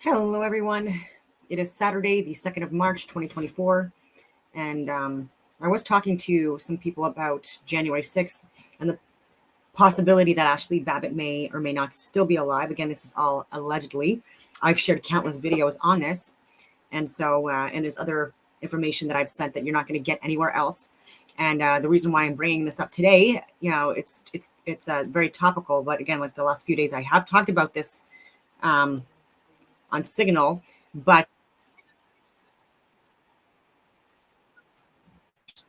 Hello, everyone. It is Saturday, the 2nd of March, 2024. And I was talking to some people about January 6th and the possibility that Ashley Babbitt may or may not still be alive. Again, this is all allegedly. I've shared countless videos on this. And so, and there's other information that I've sent that you're not going to get anywhere else. And the reason why I'm bringing this up today, it's very topical. But again, like the last few days, I have talked about this on Signal, but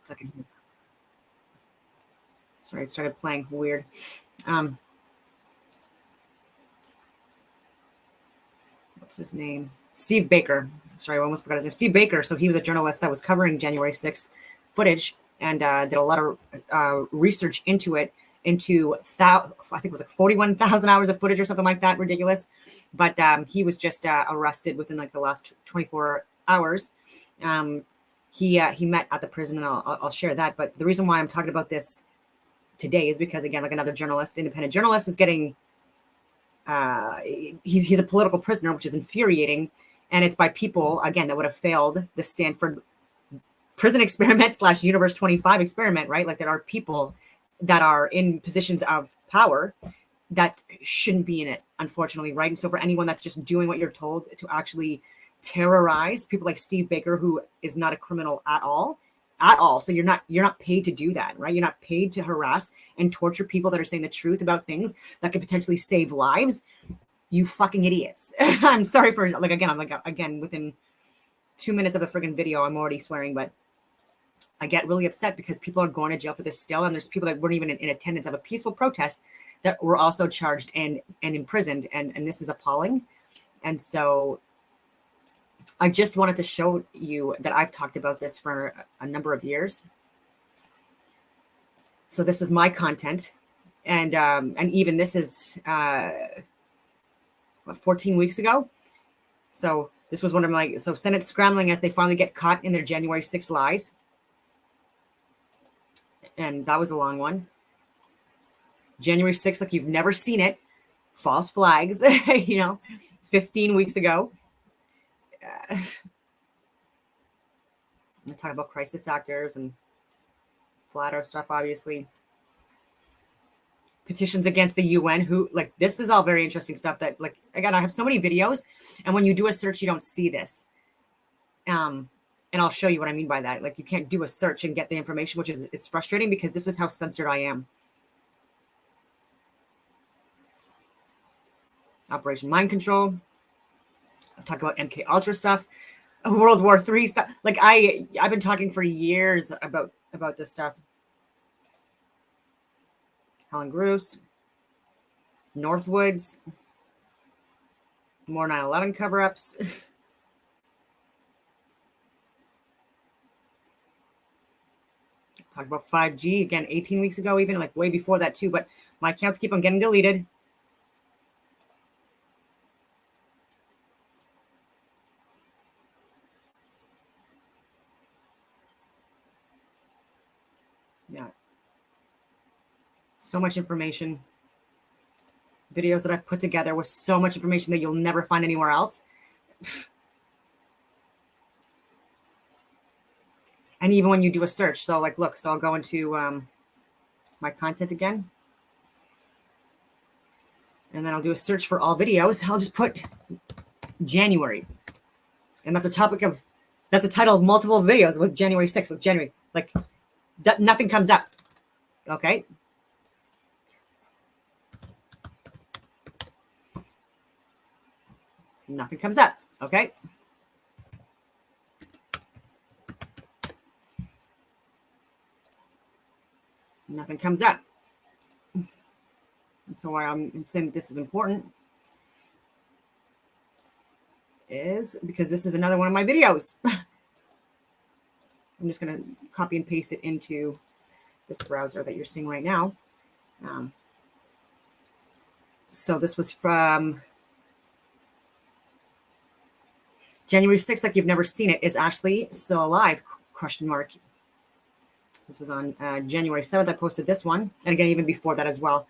second here. Sorry, it started playing weird. What's his name? Steve Baker. Sorry, I almost forgot his name. Steve Baker. So he was a journalist that was covering January 6th footage and did a lot of research into it, I think it was like 41,000 hours of footage or something like that. Ridiculous. But he was just arrested within like the last 24 hours. He met at the prison, and I'll share that. But the reason why I'm talking about this today is because, again, like another journalist, independent journalist, is getting he's a political prisoner, which is infuriating, and it's by people, again, that would have failed the Stanford prison experiment / Universe 25 experiment, right? Like there are people that are in positions of power that shouldn't be in it, unfortunately, right? And so for anyone that's just doing what you're told to actually terrorize people like Steve Baker, who is not a criminal at all. So you're not paid to do that, right? You're not paid to harass and torture people that are saying the truth about things that could potentially save lives. You fucking idiots. I'm sorry for again, within 2 minutes of the friggin' video, I'm already swearing, but I get really upset because people are going to jail for this still. And there's people that weren't even in attendance of a peaceful protest that were also charged and imprisoned. And this is appalling. And so I just wanted to show you that I've talked about this for a number of years. So this is my content. And even this is 14 weeks ago. So this was one of my, so Senate scrambling as they finally get caught in their January 6 lies. And that was a long one. January 6th, like you've never seen it. False flags, 15 weeks ago. I talk about crisis actors and flat earth stuff, obviously. Petitions against the UN, who, like, this is all very interesting stuff that, like, again, I have so many videos, and when you do a search, you don't see this. And I'll show you what I mean by that. Like, you can't do a search and get the information, which is frustrating because this is how censored I am. Operation Mind Control. I've talked about MK Ultra stuff, World War III stuff. Like I've been talking for years about this stuff. Helen Bruce, Northwoods, more 9/11 cover-ups. Talk about 5G again, 18 weeks ago, even like way before that too. But my accounts keep on getting deleted. Yeah. So much information. Videos that I've put together with so much information that you'll never find anywhere else. And even when you do a search. So like, look, so I'll go into my content again. And then I'll do a search for all videos. I'll just put January. And that's a title of multiple videos with January 6th, with January. Like, nothing comes up. Okay. Nothing comes up. Okay. Nothing comes up. And so why I'm saying this is important is because this is another one of my videos. I'm just going to copy and paste it into this browser that you're seeing right now. So this was from January 6th, like you've never seen it. Is Ashley still alive? ? This was on January 7th. I posted this one. And again, even before that as well.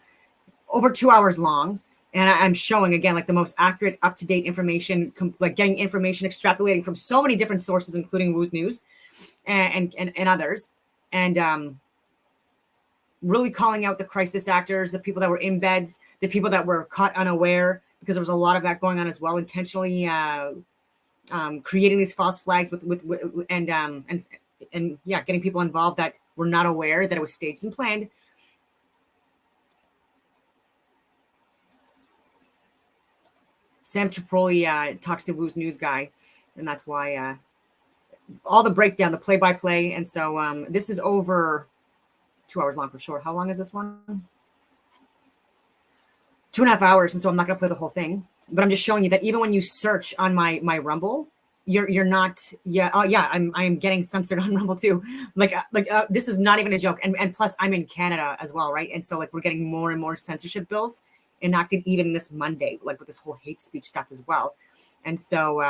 Over 2 hours long. And I'm showing again, like the most accurate, up-to-date information, like getting information extrapolating from so many different sources, including Woo's News and others. And really calling out the crisis actors, the people that were in beds, the people that were caught unaware, because there was a lot of that going on as well, intentionally creating these false flags and yeah, getting people involved that were not aware that it was staged and planned. Sam Tripoli talks to Woo's News guy, and that's why all the breakdown, the play-by-play. And so this is over 2 hours long for sure. How long is this one? 2.5 hours. And so I'm not going to play the whole thing, but I'm just showing you that even when you search on my Rumble, you're not. Yeah. Oh yeah. I'm getting censored on Rumble too. Like this is not even a joke. And plus I'm in Canada as well. Right. And so like we're getting more and more censorship bills enacted even this Monday, like with this whole hate speech stuff as well. And so,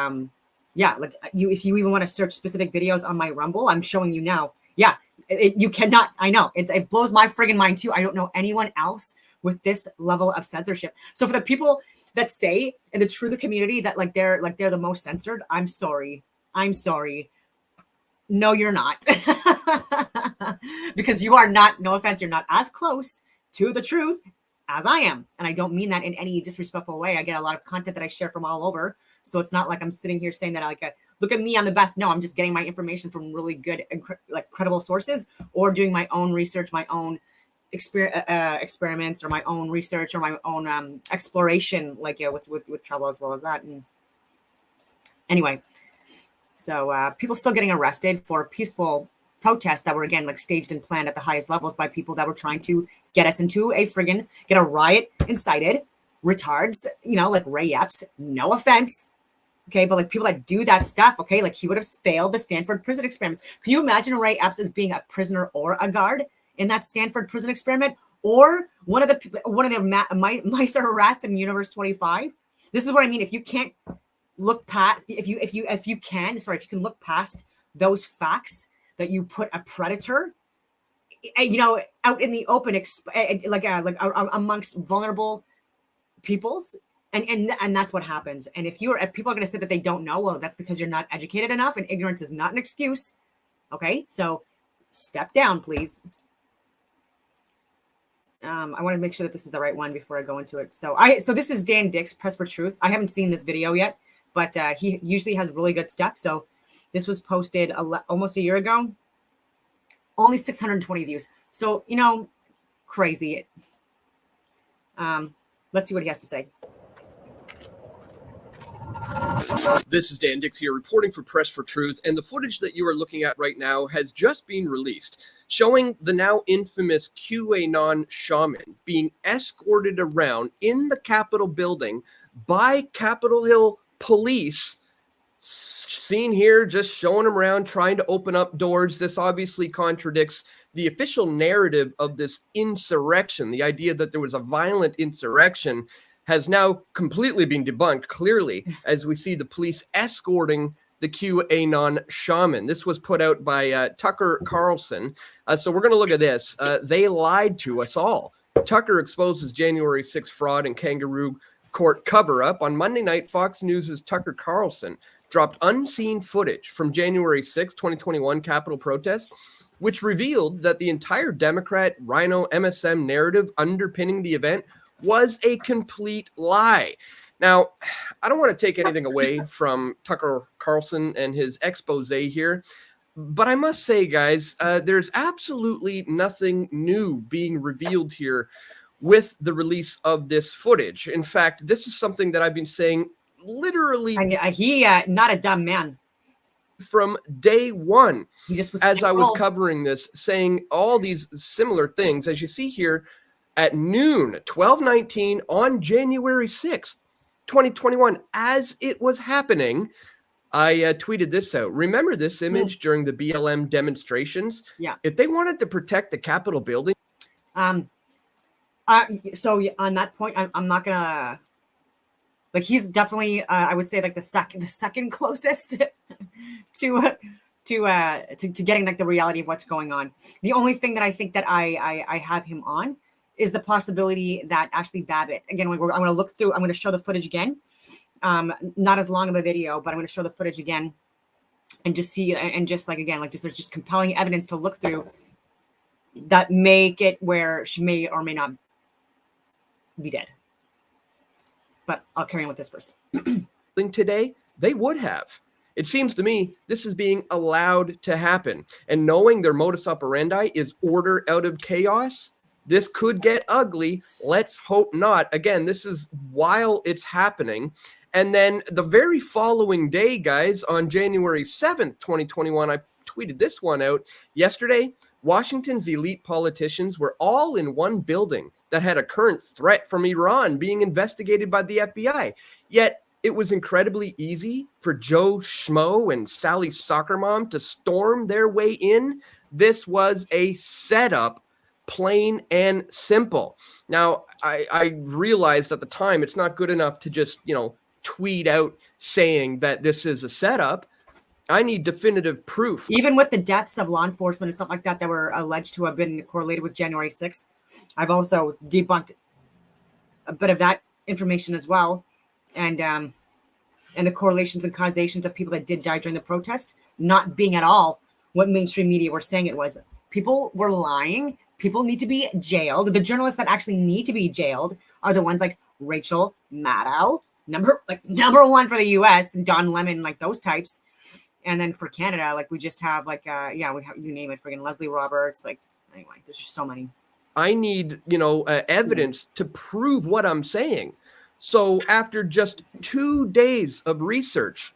yeah, like if you even want to search specific videos on my Rumble, I'm showing you now. Yeah, you cannot. I know it blows my friggin' mind too. I don't know anyone else with this level of censorship. So for the people that say in the truther community that they're the most censored, I'm sorry. No, you're not. Because you are not, no offense, you're not as close to the truth as I am. And I don't mean that in any disrespectful way. I get a lot of content that I share from all over. So it's not like I'm sitting here saying that look at me, I'm the best. No, I'm just getting my information from really good, credible sources, or doing my own research, my own experiments, or my own research, or my own exploration, with travel as well as that. And anyway, so people still getting arrested for peaceful protests that were again staged and planned at the highest levels by people that were trying to get us into get a riot incited. Retards, like Ray Epps, no offense. Okay, but people that do that stuff, okay, he would have failed the Stanford prison experiments. Can you imagine Ray Epps as being a prisoner or a guard in that Stanford prison experiment, or one of the mice or rats in Universe 25? This is what I mean. If you can't look past, if you can look past those facts that you put a predator, out in the open, amongst vulnerable peoples. And that's what happens. And if people are going to say that they don't know, well, that's because you're not educated enough, and ignorance is not an excuse. Okay, so step down, please. I want to make sure that this is the right one before I go into it. So this is Dan Dix, Press for Truth. I haven't seen this video yet, but he usually has really good stuff. So this was posted almost a year ago. Only 620 views. So crazy. Let's see what he has to say. This is Dan Dix here, reporting for Press for Truth, and the footage that you are looking at right now has just been released, showing the now infamous QAnon shaman being escorted around in the Capitol building by Capitol Hill police. Seen here, just showing him around, trying to open up doors. This obviously contradicts the official narrative of this insurrection. The idea that there was a violent insurrection has now completely been debunked, clearly, as we see the police escorting the QAnon shaman. This was put out by Tucker Carlson. So we're going to look at this. They lied to us all. Tucker exposes January 6th fraud and kangaroo court cover-up. On Monday night, Fox News' Tucker Carlson dropped unseen footage from January 6, 2021 Capitol protest, which revealed that the entire Democrat Rhino MSM narrative underpinning the event was a complete lie. Now, I don't want to take anything away from Tucker Carlson and his expose here, but I must say, guys, there's absolutely nothing new being revealed here with the release of this footage. In fact, this is something that I've been saying literally not a dumb man from day one. He just was, as I was covering this, saying all these similar things. As you see here, at noon, 12:19 on January 6th, 2021, as it was happening, I tweeted this out. Remember this image during the BLM demonstrations? Yeah. If they wanted to protect the Capitol building. So on that point, I'm not gonna, he's definitely, I would say the second closest to getting the reality of what's going on. The only thing that I think that I have him on is the possibility that Ashley Babbitt, again, I'm going to look through, I'm going to show the footage again. Not as long of a video, but I'm going to show the footage again and just see, and just like, again, like just, there's just compelling evidence to look through that make it where she may or may not be dead. But I'll carry on with this first. Today, they would have. It seems to me this is being allowed to happen. And knowing their modus operandi is order out of chaos, this could get ugly. Let's hope not. Again, this is while it's happening. And then the very following day, guys, on January 7th, 2021, I tweeted this one out yesterday. Washington's elite politicians were all in one building that had a current threat from Iran being investigated by the FBI. Yet it was incredibly easy for Joe Schmo and Sally Soccer Mom to storm their way in. This was a setup, plain and simple. Now, I realized at the time it's not good enough to just, tweet out saying that this is a setup. I need definitive proof. Even with the deaths of law enforcement and stuff like that were alleged to have been correlated with January 6th, I've also debunked a bit of that information as well. And the correlations and causations of people that did die during the protest not being at all what mainstream media were saying it was. People were lying. People need to be jailed. The journalists that actually need to be jailed are the ones like Rachel Maddow, number one for the US, and Don Lemon, like those types. And then for Canada, like we just have we have, you name it, friggin' Leslie Roberts. Like, anyway, there's just so many. I need, evidence to prove what I'm saying. So after just 2 days of research,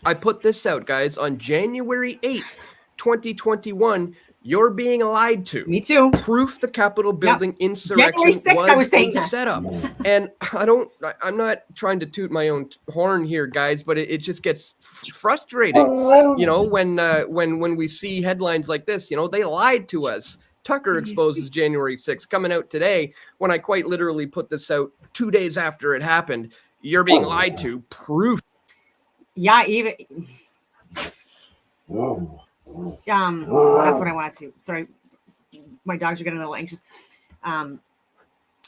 I put this out, guys, on January 8th, 2021. You're being lied to. Me too. Proof the Capitol building insurrection January 6th, I was saying that. Setup. And I'm not trying to toot my own horn here, guys, but it just gets frustrating. When we see headlines like this, they lied to us. Tucker exposes January 6th coming out today, when I quite literally put this out 2 days after it happened. You're being lied to. Proof. Yeah, even that's what I wanted to. Sorry, my dogs are getting a little anxious. I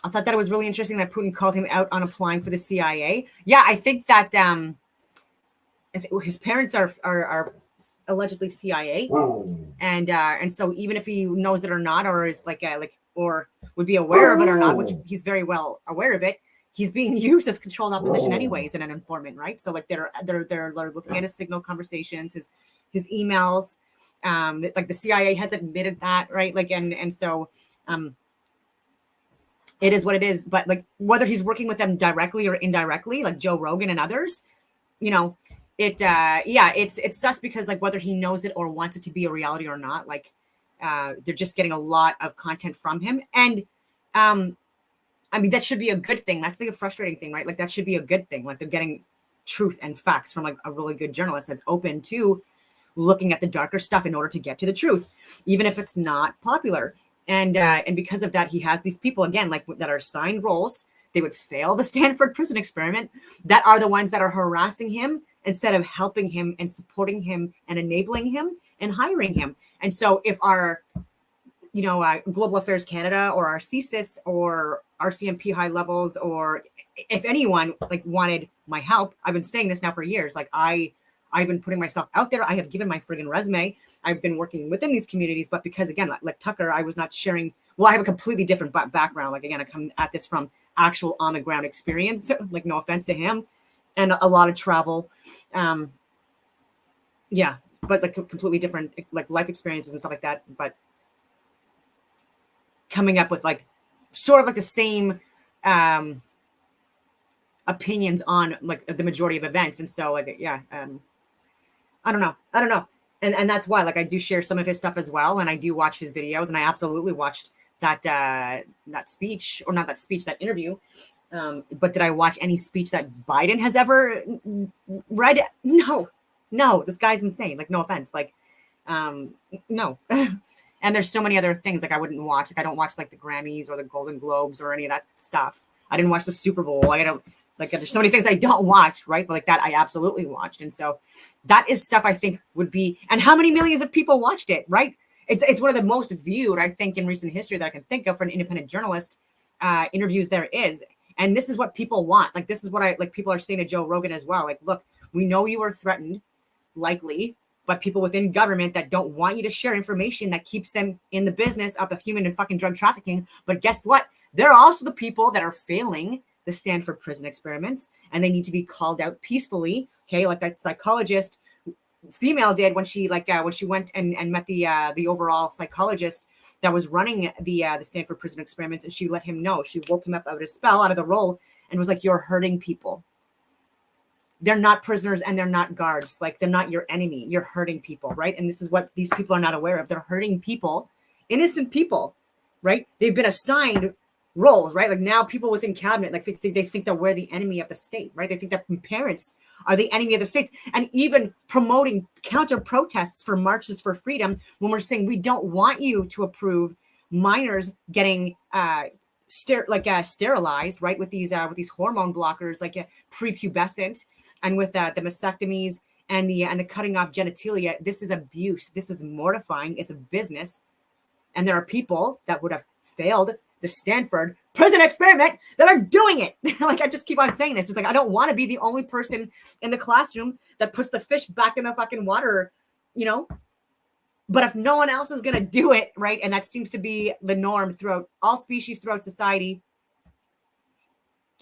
thought that it was really interesting that Putin called him out on applying for the CIA. Yeah, I think that his parents are allegedly CIA, and so even if he knows it or not, or is or would be aware of it or not, which he's very well aware of it, he's being used as controlled opposition anyways, and an informant, right? So like they're looking at his signal conversations, his emails. Like the CIA has admitted that, right? Like, and so it is what it is. But like whether he's working with them directly or indirectly, like Joe Rogan and others, it's sus, because like whether he knows it or wants it to be a reality or not, like they're just getting a lot of content from him. And that should be a good thing. That's the frustrating thing, right? Like that should be a good thing. Like they're getting truth and facts from like a really good journalist that's open to looking at the darker stuff in order to get to the truth, even if it's not popular. And because of that, he has these people, again, like that are signed roles. They would fail the Stanford prison experiment, that are the ones that are harassing him instead of helping him and supporting him and enabling him and hiring him. And so if our, Global Affairs Canada or our CSIS or RCMP high levels, or if anyone like wanted my help, I've been saying this now for years. Like I've been putting myself out there. I have given my friggin' resume. I've been working within these communities, but because again, like Tucker, I was not sharing. Well, I have a completely different background. Like again, I come at this from actual on the ground experience. Like no offense to him, and a lot of travel. But like completely different like life experiences and stuff like that. But coming up with like sort of like the same opinions on like the majority of events, and so like I don't know. And that's why, like, I do share some of his stuff as well. And I do watch his videos, and I absolutely watched that speech, or not that speech, that interview. But did I watch any speech that Biden has ever read? No, this guy's insane. Like, no offense. Like, no. And there's so many other things like I wouldn't watch. Like I don't watch like the Grammys or the Golden Globes or any of that stuff. I didn't watch the Super Bowl. Like I don't, like there's so many things I don't watch, right? But like that I absolutely watched. And so that is stuff I think would be, and how many millions of people watched it, right? it's one of the most viewed, I think, in recent history that I can think of for an independent journalist interviews there is. And this is what people want. Like, this is what people are saying to Joe Rogan as well. Like, look, we know you were threatened, likely, by people within government that don't want you to share information that keeps them in the business of the human and fucking drug trafficking. But guess what? They're also the people that are failing the Stanford prison experiments, and they need to be called out peacefully. Okay, like that psychologist female did when she went and met the overall psychologist that was running the Stanford prison experiments, and she let him know. She woke him up out of his spell, out of the role, and was like, "You're hurting people. They're not prisoners and they're not guards. Like, they're not your enemy. You're hurting people, right?" And this is what these people are not aware of. They're hurting people, innocent people, right? They've been assigned roles, right? Like, now people within cabinet, like, they think that we're the enemy of the state, right? They think that parents are the enemy of the states, and even promoting counter protests for marches for freedom when we're saying we don't want you to approve minors getting sterilized, right, with these hormone blockers, like prepubescent, and with the mastectomies and the cutting off genitalia. This is abuse. This is mortifying. It's a business, and there are people that would have failed the Stanford prison experiment that are doing it. Like, I just keep on saying this. It's like, I don't want to be the only person in the classroom that puts the fish back in the fucking water, you know? But if no one else is going to do it, right? And that seems to be the norm throughout all species, throughout society.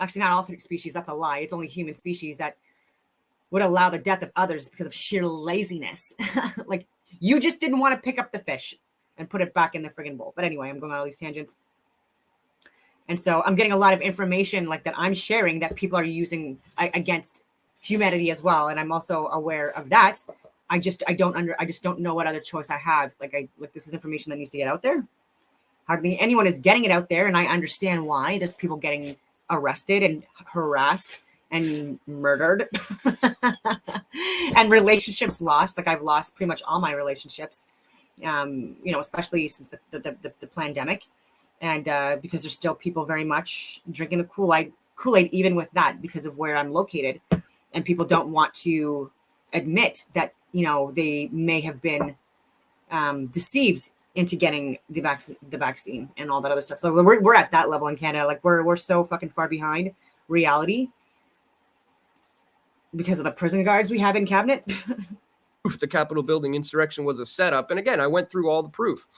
Actually, not all three species. That's a lie. It's only human species that would allow the death of others because of sheer laziness. Like, you just didn't want to pick up the fish and put it back in the friggin' bowl. But anyway, I'm going on all these tangents. And so I'm getting a lot of information like that I'm sharing that people are using against humanity as well. And I'm also aware of that. I just don't know what other choice I have. Like, this is information that needs to get out there. Hardly anyone is getting it out there. And I understand why. There's people getting arrested and harassed and murdered and relationships lost. Like, I've lost pretty much all my relationships, especially since the pandemic. And because there's still people very much drinking the Kool-Aid, even with that, because of where I'm located. And people don't want to admit that, they may have been deceived into getting the vaccine and all that other stuff. So we're at that level in Canada. Like, we're so fucking far behind reality because of the prison guards we have in cabinet. The Capitol building insurrection was a setup. And again, I went through all the proof.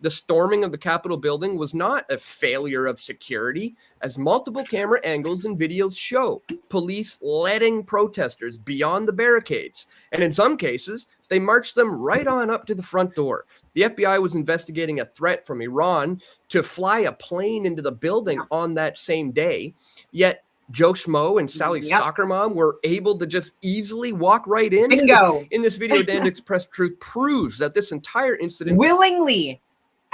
The storming of the Capitol building was not a failure of security, as multiple camera angles and videos show. Police letting protesters beyond the barricades. And in some cases, they marched them right on up to the front door. The FBI was investigating a threat from Iran to fly a plane into the building on that same day. Yet Joe Schmo and Sally Soccer Mom were able to just easily walk right in. Bingo. In this video, Dan Express Truth proves that this entire incident willingly.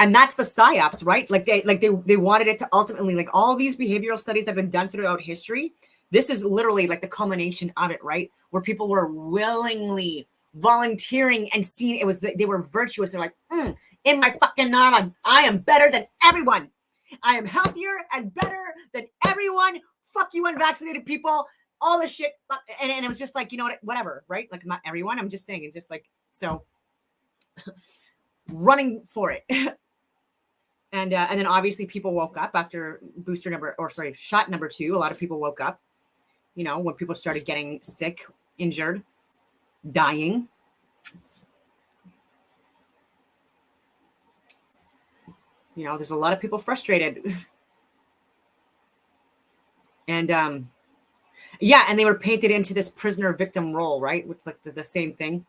And that's the psyops, right? Like they wanted it to ultimately, like, all these behavioral studies that have been done throughout history. This is literally like the culmination of it, right? Where people were willingly volunteering and seeing they were virtuous. They're like, in my fucking arm, I am better than everyone. I am healthier and better than everyone. Fuck you, unvaccinated people. All this shit. And it was just like, you know what, whatever, right? Like, not everyone. I'm just saying, it's just like, so running for it. And then obviously people woke up after shot number 2. A lot of people woke up, when people started getting sick, injured, dying. There's a lot of people frustrated. And and they were painted into this prisoner victim role, right? With like the same thing.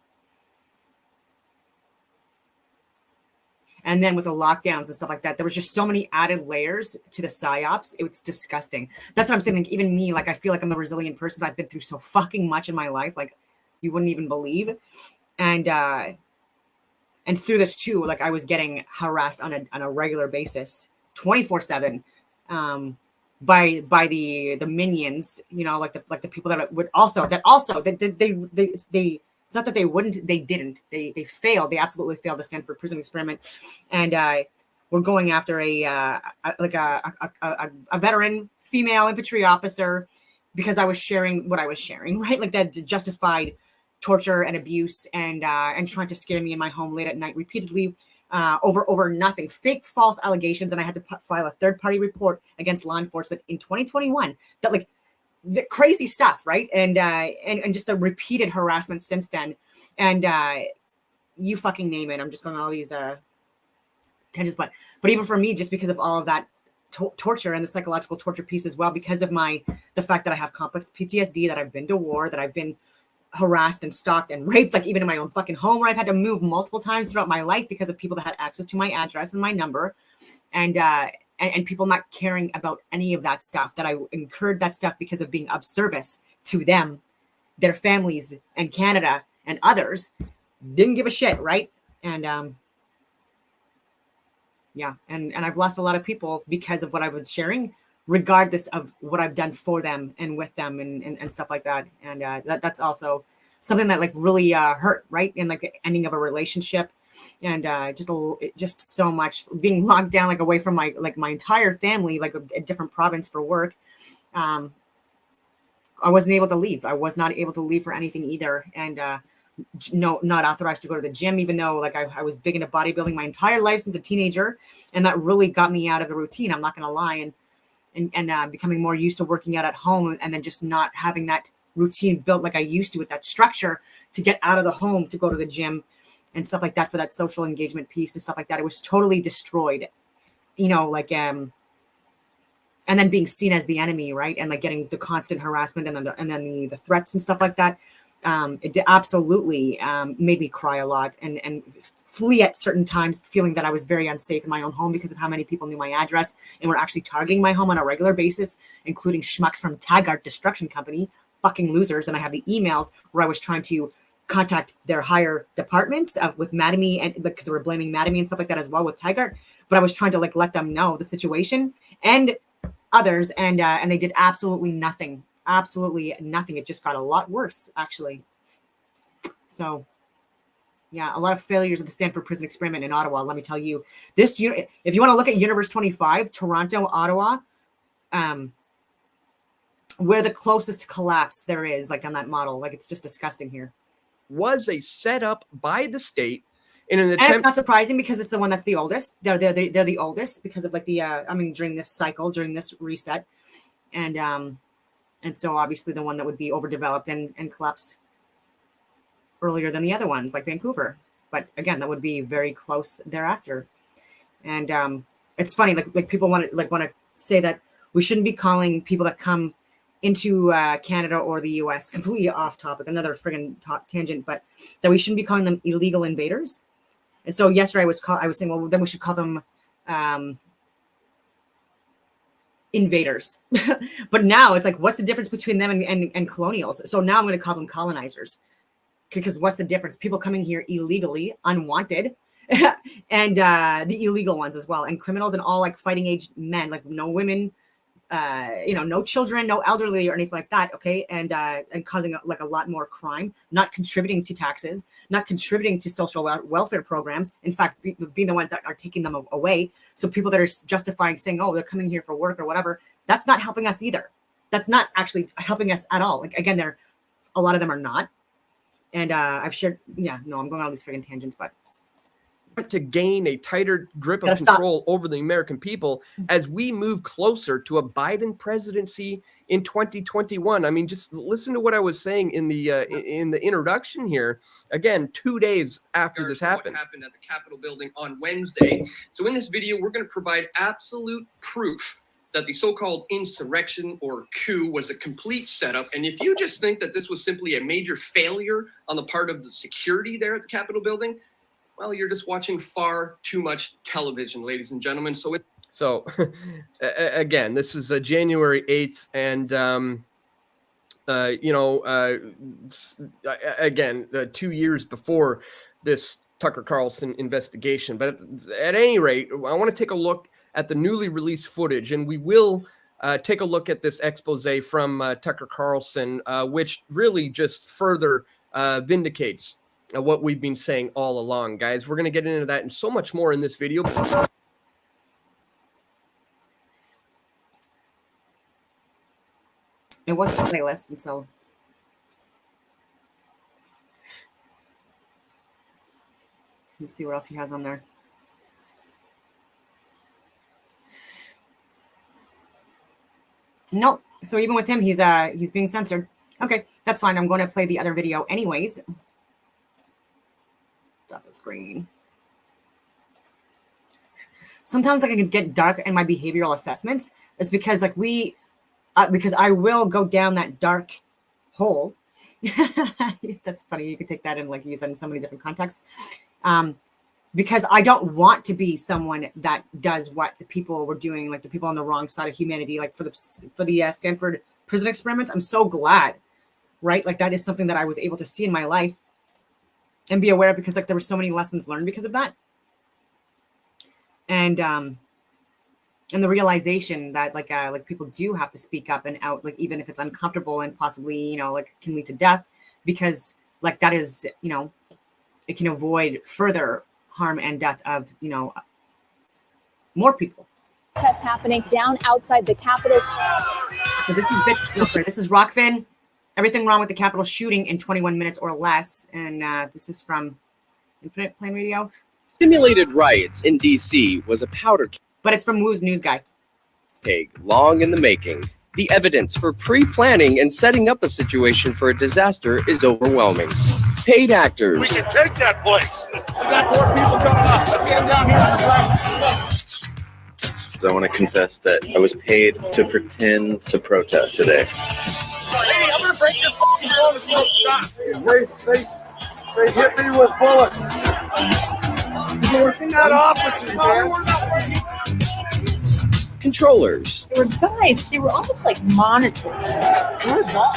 And then with the lockdowns and stuff like that, there was just so many added layers to the psyops. It was disgusting. That's what I'm saying. Like, even me, like, I feel like I'm a resilient person. I've been through so fucking much in my life, like, you wouldn't even believe. And through this too, like, I was getting harassed on a regular basis, 24/7, by the minions. Like the people that would they it's not that they wouldn't, they didn't. They failed. They absolutely failed the Stanford prison experiment. And we're going after a veteran female infantry officer because I was sharing what I was sharing, right? Like, that justified torture and abuse and trying to scare me in my home late at night repeatedly over nothing, fake false allegations, and I had to file a third-party report against law enforcement in 2021. That like the crazy stuff, right? And just the repeated harassment since then, and you fucking name it. I'm just going on all these tangents, but even for me, just because of all of that torture and the psychological torture piece as well, because of the fact that I have complex PTSD, that I've been to war, that I've been harassed and stalked and raped, like even in my own fucking home, where I've had to move multiple times throughout my life because of people that had access to my address and my number, and people not caring about any of that stuff, that I incurred that stuff because of being of service to them, their families, and Canada and others. Didn't give a shit, right? And yeah, and I've lost a lot of people because of what I was sharing, regardless of what I've done for them and with them and stuff like that. And that's also something that like really hurt, right? And like the ending of a relationship, and just so much being locked down, like away from my entire family, like a different province for work. I wasn't able to leave. I was not able to leave for anything either. And no, not authorized to go to the gym, even though like I was big into bodybuilding my entire life since a teenager, and that really got me out of the routine. I'm not going to lie, and becoming more used to working out at home, and then just not having that routine built like I used to, with that structure to get out of the home to go to the gym and stuff like that, for that social engagement piece and stuff like that. It was totally destroyed, like and then being seen as the enemy, right? And like getting the constant harassment and then the threats and stuff like that. It absolutely made me cry a lot and flee at certain times, feeling that I was very unsafe in my own home because of how many people knew my address and were actually targeting my home on a regular basis, including schmucks from Taggart Destruction Company, fucking losers. And I have the emails where I was trying to contact their higher departments with Mattamy, and because they were blaming Mattamy and stuff like that as well with Taggart. But I was trying to like let them know the situation and others, and they did absolutely nothing. Absolutely nothing. It just got a lot worse, actually. So, yeah, a lot of failures of the Stanford Prison Experiment in Ottawa. Let me tell you, if you want to look at Universe 25, Toronto, Ottawa, where the closest collapse there is, like on that model, like it's just disgusting here. Was a setup by the state in an attempt. And it's not surprising because it's the one that's the oldest. They're the oldest because of like the during this cycle, during this reset, and so obviously the one that would be overdeveloped and collapse earlier than the other ones, like Vancouver. But again, that would be very close thereafter. And it's funny, like people want to say that we shouldn't be calling people that come into Canada or the US, completely off topic, another friggin' tangent, but that we shouldn't be calling them illegal invaders. And so yesterday I was saying, well, then we should call them invaders. But now it's like, what's the difference between them and colonials? So now I'm going to call them colonizers, because what's the difference? People coming here illegally, unwanted, and the illegal ones as well, and criminals, and all like fighting age men, like no women, no children, no elderly or anything like that. Okay. And causing like a lot more crime, not contributing to taxes, not contributing to social welfare programs. In fact, being the ones that are taking them away. So people that are justifying saying, oh, they're coming here for work or whatever, that's not helping us either. That's not actually helping us at all. Like, again, a lot of them are not. And I've shared, I'm going on all these friggin' tangents, but to gain a tighter grip of control over the American people as we move closer to a Biden presidency in 2021. I mean, just listen to what I was saying in the introduction here. Again, 2 days after this happened. What happened at the Capitol building on Wednesday. So in this video, we're going to provide absolute proof that the so-called insurrection or coup was a complete setup. And if you just think that this was simply a major failure on the part of the security there at the Capitol building, well, you're just watching far too much television, ladies and gentlemen. So again, this is January 8th, and again, 2 years before this Tucker Carlson investigation. But at any rate, I want to take a look at the newly released footage, and we will take a look at this expose from Tucker Carlson, which really just further vindicates what we've been saying all along, guys. We're going to get into that and so much more in this video. It wasn't a playlist, and so let's see what else he has on there. Nope. So even with him, he's being censored. Okay, that's fine. I'm going to play the other video anyways. Stop the screen. Sometimes like I can get dark in my behavioral assessments. It's because like because I will go down that dark hole. That's funny. You could take that and like use that in so many different contexts. Because I don't want to be someone that does what the people were doing, like the people on the wrong side of humanity, like for the Stanford prison experiments. I'm so glad, right? Like that is something that I was able to see in my life and be aware of, because like there were so many lessons learned because of that. And the realization that like people do have to speak up and out, like even if it's uncomfortable and possibly, like can lead to death, because like that is, it can avoid further harm and death of, more people. Protests happening down outside the Capitol. So this is Rockfin. Everything wrong with the Capitol shooting in 21 minutes or less. And this is from Infinite Plane Radio. Simulated riots in D.C. was a powder But it's from Woo's News Guy. keg long in the making. The evidence for pre-planning and setting up a situation for a disaster is overwhelming. Paid actors. We can take that place. We got more people coming up. Let's get them down here on the side. I want to confess that I was paid to pretend to protest today. Hey, I'm gonna break your fucking phone if you don't stop. They hit me with bullets. We're not officers, man. Controllers. They were guys, they were almost like monitors.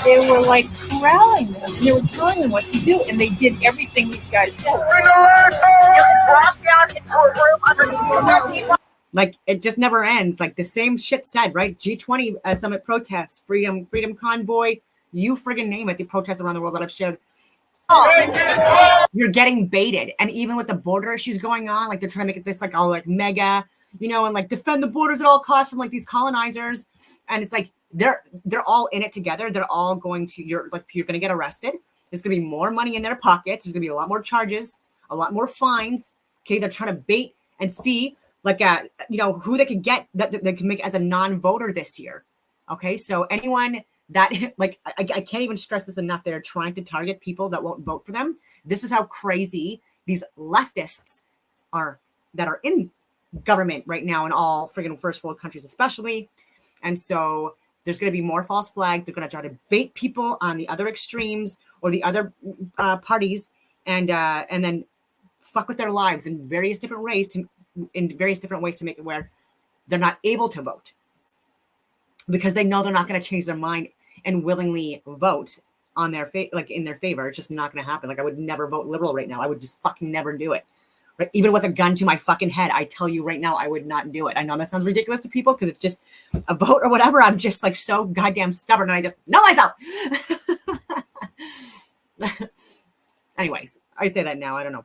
They were like corralling them. And they were telling them what to do, and they did everything these guys said. Like it just never ends. Like the same shit said, right? G20 summit protests, freedom convoy, you friggin' name it. The protests around the world that I've shared. You're getting baited. And even with the border issues going on, like they're trying to make it this like all like mega, and like defend the borders at all costs from like these colonizers. And it's like they're all in it together. They're all going to you're going to get arrested. There's gonna be more money in their pockets. There's gonna be a lot more charges, a lot more fines. Okay, they're trying to bait and see like who they could get that they can make as a non-voter this year. Okay, so anyone that like I can't even stress this enough. They're trying to target people that won't vote for them. This is how crazy these leftists are that are in government right now in all friggin' first world countries, especially. And so there's going to be more false flags. They're going to try to bait people on the other extremes or the other parties, and then fuck with their lives in various different ways to make it where they're not able to vote, because they know they're not going to change their mind and willingly vote on their in their favor. It's just not going to happen. Like I would never vote liberal right now. I would just fucking never do it. Right? Even with a gun to my fucking head, I tell you right now, I would not do it. I know that sounds ridiculous to people because it's just a vote or whatever. I'm just like so goddamn stubborn, and I just know myself. Anyways, I say that now. I don't know.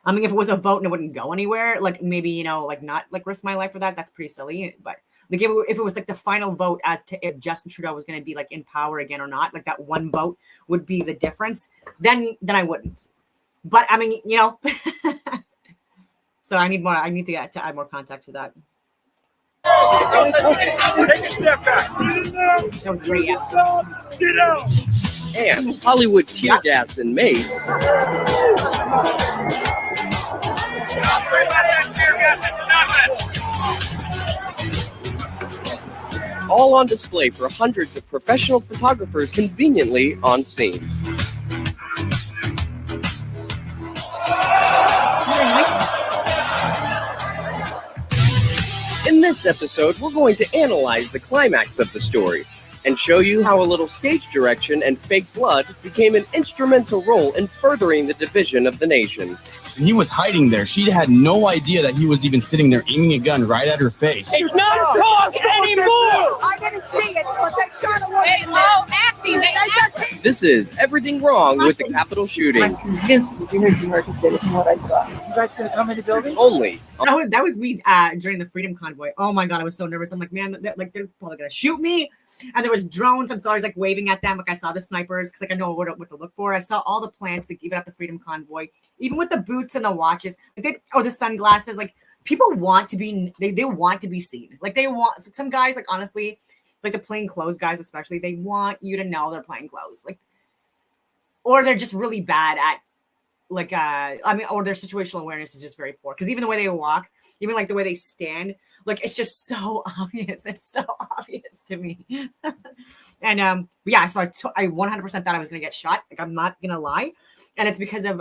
I mean, if it was a vote and it wouldn't go anywhere, like maybe, like not like risk my life for that. That's pretty silly. But like if it was like the final vote as to if Justin Trudeau was going to be like in power again or not, like that one vote would be the difference, then I wouldn't. But I mean, so I need to add more context to that. Take a step back. That was great. Yeah. Get out. And Hollywood tear gas and mace. All on display for hundreds of professional photographers conveniently on scene. In this episode, we're going to analyze the climax of the story and show you how a little stage direction and fake blood became an instrumental role in furthering the division of the nation. And he was hiding there. She had no idea that he was even sitting there aiming a gun right at her face. It's not talk anymore! I didn't see it, but they shot a woman. This is Everything Wrong with the Capitol Shooting. I'm convinced the Jersey Americans did it from what I saw. You guys gonna come in the building? Only. That was me during the Freedom Convoy. Oh my God, I was so nervous. I'm like, man, they're probably gonna shoot me. And there was drones, and so I was like waving at them. Like I saw the snipers because like I know what to look for. I saw all the plants, like even at the Freedom Convoy, even with the boots and the watches, like the sunglasses. Like people want to be, they want to be seen. Like they want some guys. Like honestly, like the plain clothes guys, especially, they want you to know they're plain clothes, like, or they're just really bad at like, or their situational awareness is just very poor. Cause even the way they walk, even like the way they stand, like, it's just so obvious. It's so obvious to me. And, yeah, so I 100% thought I was going to get shot. Like, I'm not going to lie. And it's because of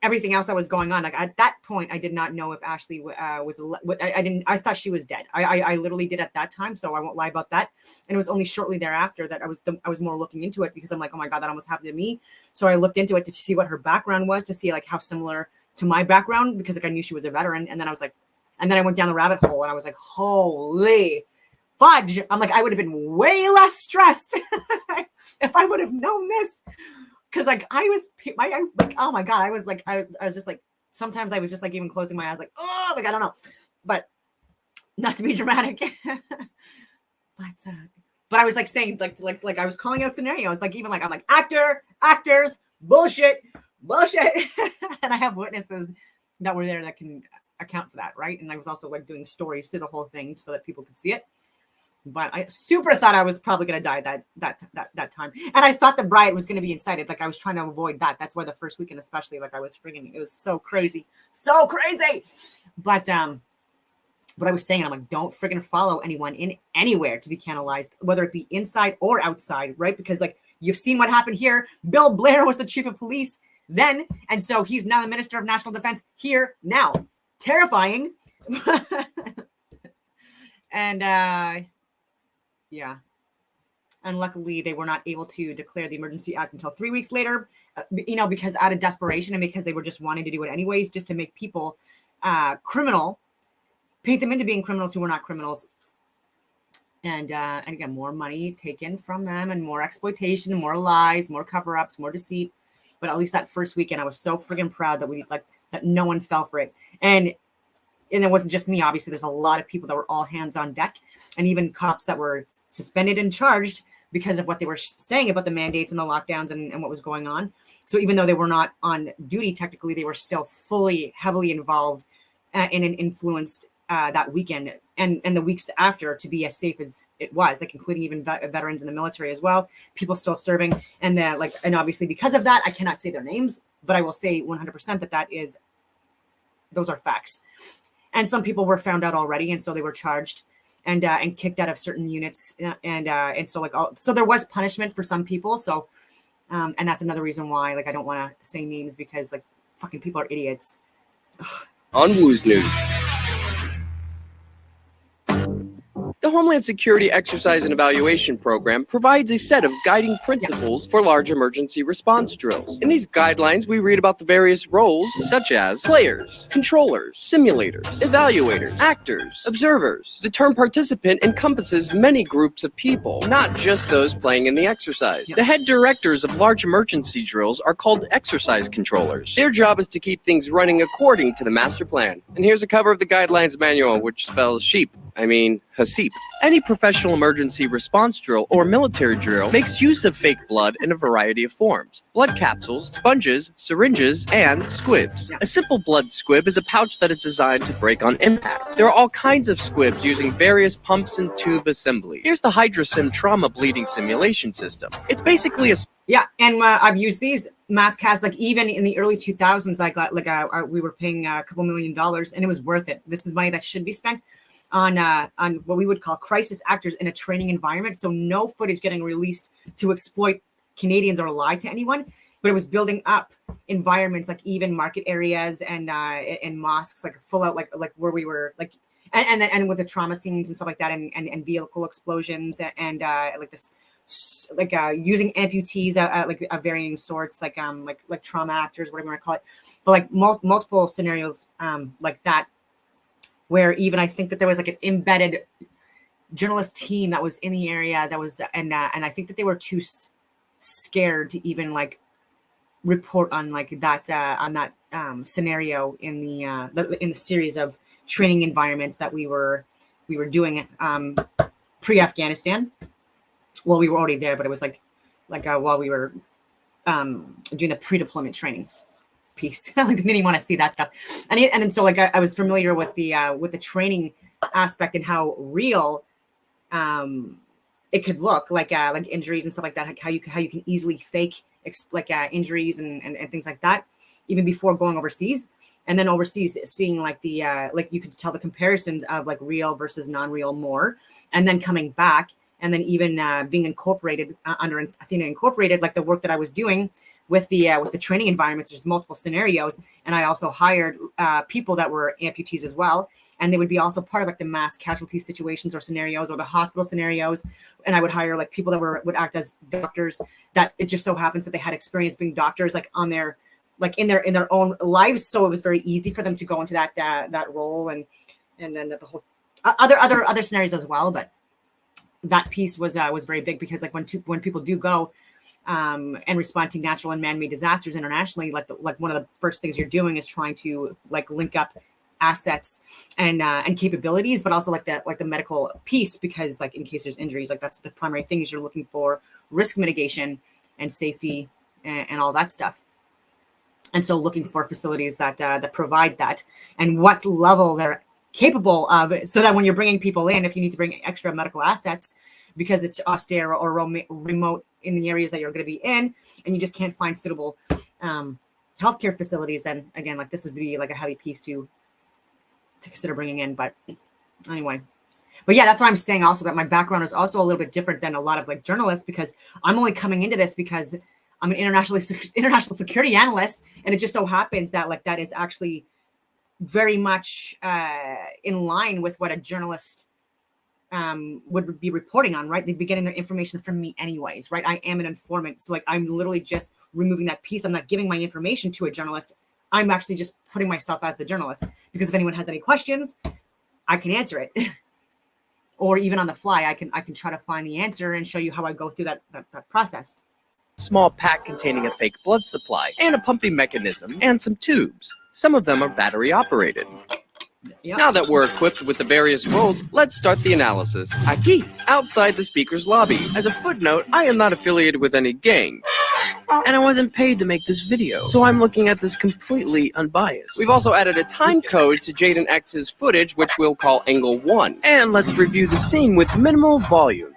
everything else that was going on. Like, at that point, I did not know if Ashley I thought she was dead. I literally did at that time. So I won't lie about that. And it was only shortly thereafter that I was more looking into it, because I'm like, oh my God, that almost happened to me. So I looked into it to see what her background was, to see like how similar to my background, because like I knew she was a veteran. And then I was like, and then I went down the rabbit hole and I was like, holy fudge. I'm like, I would have been way less stressed if I would have known this. Cause like I was like, oh my God, I was just like, sometimes I was just like even closing my eyes, like, oh, like, I don't know, but not to be dramatic. But I was like saying, like I was calling out scenarios, like even like, I'm like, actors, bullshit. And I have witnesses that were there that can account for that. Right. And I was also like doing stories to the whole thing so that people could see it. But I super thought I was probably going to die that time. And I thought the bride was going to be incited. Like I was trying to avoid that. That's why the first weekend, especially, like I was frigging, it was so crazy. But what I was saying, I'm like, don't friggin' follow anyone in anywhere to be canalized, whether it be inside or outside, right? Because like you've seen what happened here. Bill Blair was the chief of police then. And so he's now the Minister of National Defense here now. Terrifying. And yeah. And luckily they were not able to declare the emergency act until 3 weeks later, because out of desperation and because they were just wanting to do it anyways, just to make people criminal, paint them into being criminals who were not criminals. And again, more money taken from them and more exploitation, more lies, more cover-ups, more deceit. But at least that first weekend, I was so friggin' proud that that no one fell for it. And it wasn't just me. Obviously, there's a lot of people that were all hands on deck, and even cops that were suspended and charged because of what they were saying about the mandates and the lockdowns and what was going on. So even though they were not on duty, technically, they were still heavily involved and influenced that weekend and the weeks after to be as safe as it was, like including even veterans in the military as well, people still serving. And and obviously because of that, I cannot say their names, but I will say 100% those are facts. And some people were found out already, and so they were charged and kicked out of certain units, and so so there was punishment for some people. So and that's another reason why I don't want to say names, because fucking people are idiots. On Woo's News. The Homeland Security Exercise and Evaluation Program provides a set of guiding principles for large emergency response drills. In these guidelines, we read about the various roles such as players, controllers, simulators, evaluators, actors, observers. The term participant encompasses many groups of people, not just those playing in the exercise. The head directors of large emergency drills are called exercise controllers. Their job is to keep things running according to the master plan. And here's a cover of the guidelines manual, which spells HASEEP. Any professional emergency response drill or military drill makes use of fake blood in a variety of forms. Blood capsules, sponges, syringes, and squibs. A simple blood squib is a pouch that is designed to break on impact. There are all kinds of squibs using various pumps and tube assembly. Here's the HydroSim trauma bleeding simulation system. It's basically a... Yeah, and I've used these mask casts, even in the early 2000s, I got we were paying a couple $1 million, and it was worth it. This is money that should be spent on what we would call crisis actors in a training environment. So no footage getting released to exploit Canadians or lie to anyone, but it was building up environments, like even market areas and mosques, full out, like where we were and with the trauma scenes and stuff like that, and vehicle explosions and using amputees of varying sorts, like trauma actors, whatever you want to call it, but multiple scenarios like that, where even I think that there was an embedded journalist team that was in the area that was, and I think that they were too scared to even report on that scenario in the series of training environments that we were doing pre-Afghanistan. Well, we were already there, but it was while we were doing the pre-deployment training piece. They didn't even want to see that stuff, and then so I was familiar with the training aspect and how real it could look like injuries and stuff like that, like how you can easily fake injuries and things like that, even before going overseas. And then overseas, seeing like the like you can tell the comparisons of like real versus non-real more, and then coming back, and then even being incorporated under Athena Incorporated, like the work that I was doing with the training environments. There's multiple scenarios, and I also hired people that were amputees as well, and they would be also part of like the mass casualty situations or scenarios or the hospital scenarios. And I would hire like people that would act as doctors. That it just so happens that they had experience being doctors, like on their like in their own lives, so it was very easy for them to go into that role, and then the whole other scenarios as well. But that piece was very big, because like when people do go and respond to natural and man-made disasters internationally, like one of the first things you're doing is trying to like link up assets and capabilities, but also like the medical piece, because like in case there's injuries, like that's the primary things you're looking for: risk mitigation and safety and all that stuff. And so looking for facilities that provide that, and what level they're capable of, so that when you're bringing people in, if you need to bring extra medical assets because it's austere or remote in the areas that you're going to be in, and you just can't find suitable healthcare facilities, then again, like this would be like a heavy piece to consider bringing in. But anyway, but yeah, that's why I'm saying also that my background is also a little bit different than a lot of like journalists, because I'm only coming into this because I'm an international security analyst, and it just so happens that like that is actually very much in line with what a journalist would be reporting on, right? They'd be getting their information from me anyways, right? I am an informant, so like I'm literally just removing that piece. I'm not giving my information to a journalist. I'm actually just putting myself as the journalist, because if anyone has any questions, I can answer it. Or even on the fly, I can try to find the answer and show you how I go through that process. Small pack containing a fake blood supply and a pumping mechanism and some tubes. Some of them are battery operated. Yep. Now that we're equipped with the various roles, let's start the analysis. Aquí, outside the speaker's lobby. As a footnote, I am not affiliated with any gang, and I wasn't paid to make this video, so I'm looking at this completely unbiased. We've also added a time code to Jaden X's footage, which we'll call Angle 1. And let's review the scene with minimal volume.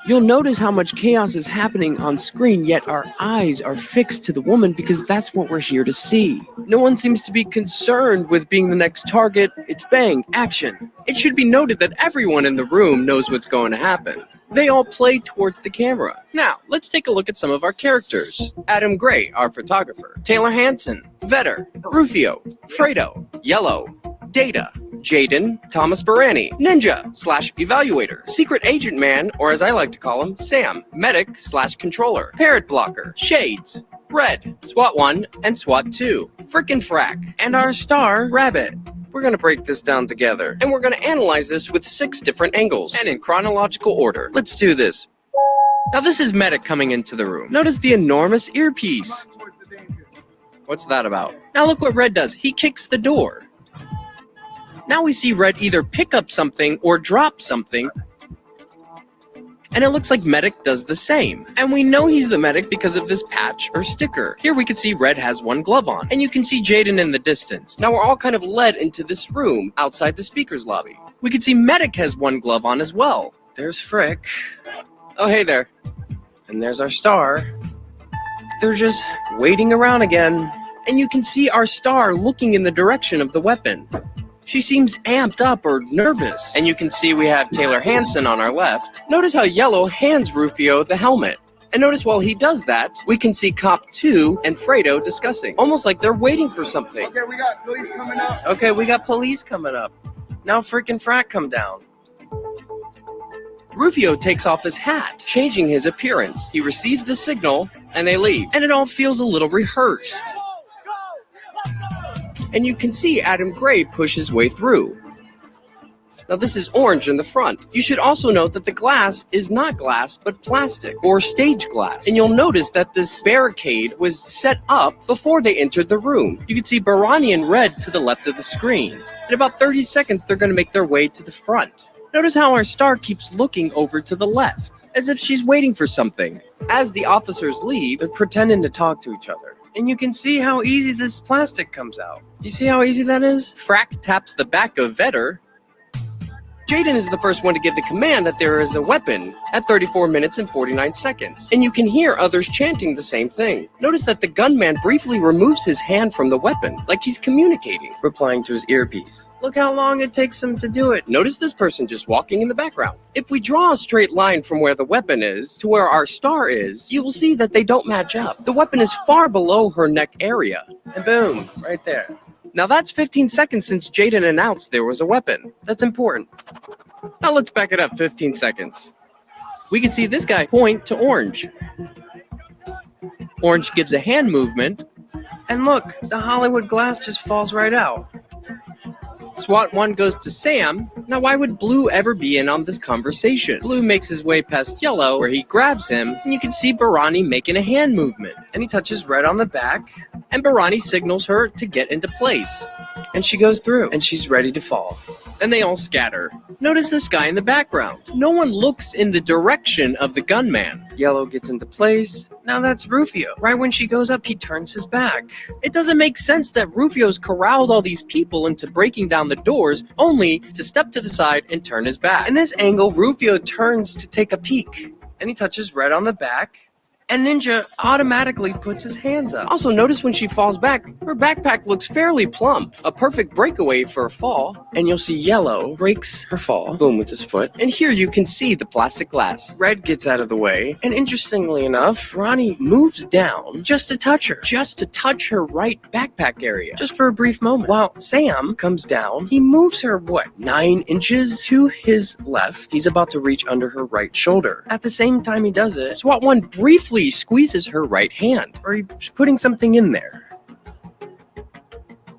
You'll notice how much chaos is happening on screen, yet our eyes are fixed to the woman because that's what we're here to see. No one seems to be concerned with being the next target. It's bang, action. It should be noted that everyone in the room knows what's going to happen. They all play towards the camera. Now, let's take a look at some of our characters. Adam Gray, our photographer. Taylor Hanson, Vetter, Rufio, Fredo, Yellow, Data, Jaden, Thomas Barani, Ninja/Evaluator, Secret Agent Man, or as I like to call him, Sam, Medic/Controller, Parrot Blocker, Shades, Red, SWAT 1, and SWAT 2, Frickin' Frack, and our star, Rabbit. We're going to break this down together, and we're going to analyze this with 6 different angles, and in chronological order. Let's do this. Now this is Medic coming into the room. Notice the enormous earpiece. What's that about? Now look what Red does. He kicks the door. Now we see Red either pick up something or drop something, and it looks like Medic does the same. And we know he's the Medic because of this patch or sticker. Here we can see Red has one glove on, and you can see Jaden in the distance. Now we're all kind of led into this room outside the speaker's lobby. We can see Medic has one glove on as well. There's Frick. Oh, hey there. And there's our star. They're just waiting around again. And you can see our star looking in the direction of the weapon. She seems amped up or nervous. And you can see we have Taylor Hanson on our left. Notice how Yellow hands Rufio the helmet. And notice while he does that, we can see Cop 2 and Fredo discussing. Almost like they're waiting for something. Okay, we got police coming up. Okay, we got police coming up. Now Frickin' Frack come down. Rufio takes off his hat, changing his appearance. He receives the signal, and they leave. And it all feels a little rehearsed. And you can see Adam Gray push his way through. Now this is orange in the front. You should also note that the glass is not glass, but plastic, or stage glass. And you'll notice that this barricade was set up before they entered the room. You can see Barani and Red to the left of the screen. In about 30 seconds, they're going to make their way to the front. Notice how our star keeps looking over to the left, as if she's waiting for something. As the officers leave, they're pretending to talk to each other. And you can see how easy this plastic comes out. You see how easy that is? Frack taps the back of Vetter. Jaden is the first one to give the command that there is a weapon at 34 minutes and 49 seconds. And you can hear others chanting the same thing. Notice that the gunman briefly removes his hand from the weapon, like he's communicating, replying to his earpiece. Look how long it takes him to do it. Notice this person just walking in the background. If we draw a straight line from where the weapon is to where our star is, you will see that they don't match up. The weapon is far below her neck area. And boom, right there. Now that's 15 seconds since Jaden announced there was a weapon. That's important. Now let's back it up 15 seconds. We can see this guy point to Orange. Orange gives a hand movement. And look, the Hollywood glass just falls right out. SWAT 1 goes to Sam. Now why would Blue ever be in on this conversation? Blue makes his way past Yellow where he grabs him, and you can see Barani making a hand movement. And he touches Red on the back, and Barani signals her to get into place. And she goes through, and she's ready to fall. And they all scatter. Notice this guy in the background. No one looks in the direction of the gunman. Yellow gets into place. Now that's Rufio. Right when she goes up, he turns his back. It doesn't make sense that Rufio's corralled all these people into breaking down the doors only to step to the side and turn his back. In this angle, Rufio turns to take a peek. And he touches Red on the back. And Ninja automatically puts his hands up. Also, notice when she falls back, her backpack looks fairly plump. A perfect breakaway for a fall. And you'll see Yellow breaks her fall, boom, with his foot. And here you can see the plastic glass. Red gets out of the way. And interestingly enough, Ronnie moves down just to touch her right backpack area. Just for a brief moment. While Sam comes down, he moves her, 9 inches to his left. He's about to reach under her right shoulder. At the same time he does it, SWAT 1 briefly squeezes her right hand, or he's putting something in there.